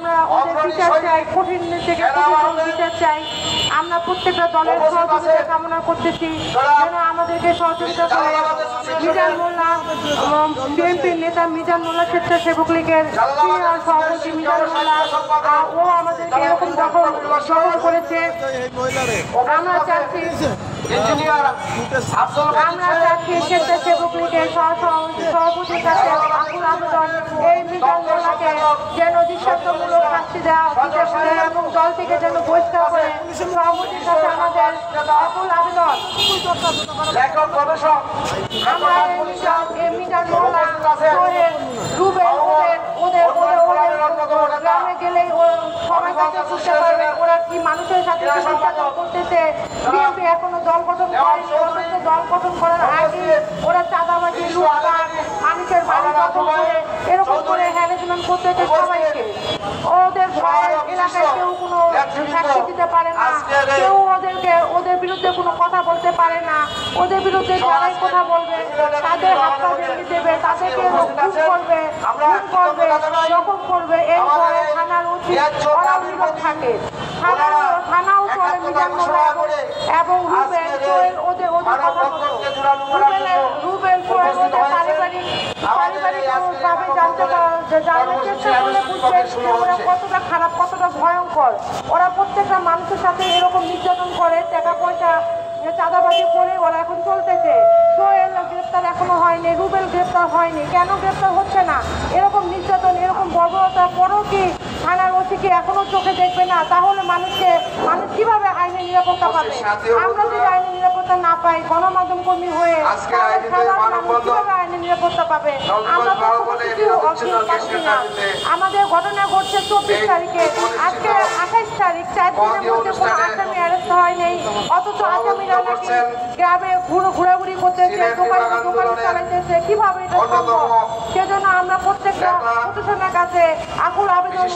আমরা ওদের বিচার চাই, কঠিন থেকে কঠিন বিচার চাই। আমরা প্রত্যেকটা দলের সহযোগিতা কামনা করতেছি যেন আমাদেরকে সহযোগিতা করে। মিজান মোল্লা, বিএনপির নেতা মিজান মোল্লা, স্বেচ্ছাসেবক লীগের সিনিয়র সভাপতি মিজান মোল্লা, ও আমাদেরকে এরকম দখল করেছে। আমরা চাচ্ছি স্বেচ্ছাসেবক লীগের সভাপতির কাছে আকুল আবেদন, এই মিজান মোল্লাকে যেন দৃষ্টান্তমূলক শাস্তি দেওয়া হয় এবং দল থেকে যেন বহিষ্কার করে। সভাপতির কাছে আমাদের আকুল আবেদন। আমরা মিজান মোল্লা, সোহেল, রুবেল, ওদের গ্রামে গেলেই সবাই কাছে বুঝতে পারবে ওরা কি মানুষের সাথে নির্যাতন করতেছে। বিএনপি এখনো দল গঠন করেনি, দল গঠন করার আগে ওরা চাঁদাবাজি, লুটপাট, মানুষের বাড়ি দখল করে এরকম করে হ্যারাসমেন্ট করতেছে সবাইকে। ওদের এলাকায় কেউ কোনো সাক্ষী দিতে পারে না, কেউ ওদের বিরুদ্ধে কোনো কথা বলতে পারে না। ওদের বিরুদ্ধে যারাই কথা বলবে তাদের হাত পা ভেঙে দেবে, তাদেরকে করবে, জখম করবে। এরপরে থানার উচিত ওরা বিরোধ থাকে, থানাও চলে মিজান মোল্লা এবং রুবেল, সোহেল ওদের কথা বলতো। রুবেল, সোহেল ওদের পারিবারিকভাবে জানতে চেষ্টা করলে বুঝবেন ওরা কতটা খারাপ, কতটা ভয়ঙ্কর। ওরা প্রত্যেকটা মানুষের সাথে এরকম নির্যাতন করে, টাকা পয়সা চাঁদাবাজি করে ওরা এখন চলতেছে। সোহেল গ্রেপ্তার এখনো হয়নি, রুবেল গ্রেপ্তার হয়নি। কেন গ্রেপ্তার হচ্ছে না? এরকম নির্যাতন, এরকম বর্বরতার পরেও কি থানার ওসিকে এখনো চোখে দেখবে না? তাহলে মানুষ কিভাবে আইনের নিরাপত্তা পাবে? আমরা যদি আইনের নিরাপত্তা না পাই, গণমাধ্যম কর্মী হয়ে কিভাবে আইনের নিরাপত্তা পাবে? আমরা পাচ্ছি না। আমাদের ঘটনা ঘটছে 24 তারিখে, আজকে 28 তারিখ, 4 দিনের মধ্যে কোনো আসামি অ্যারেস্ট হয়নি। অথচ আসামিরা নাকি গ্রামে ঘোরাঘুরি করতেছে, দোকান চালাইতেছে। কিভাবে এটা সম্ভব? সেজন্য আমরা প্রত্যেকটা প্রশাসনের কাছে আকুল আবেদন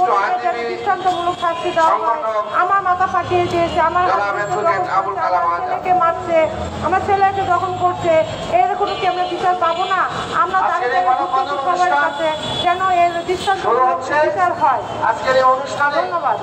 দৃষ্টান্তমূলক শাস্তি দেওয়া হয়। আমার মাথা ফাটিয়ে দিয়েছে, আমার ছেলেকে মারছে, আমার ছেলেকে দখল করছে, এরকম কি আমরা বিচার পাবো না? আমরা দাঁড়িয়ে সবার কাছে যেন এর দৃষ্টান্তমূলক বিচার হয়। ধন্যবাদ।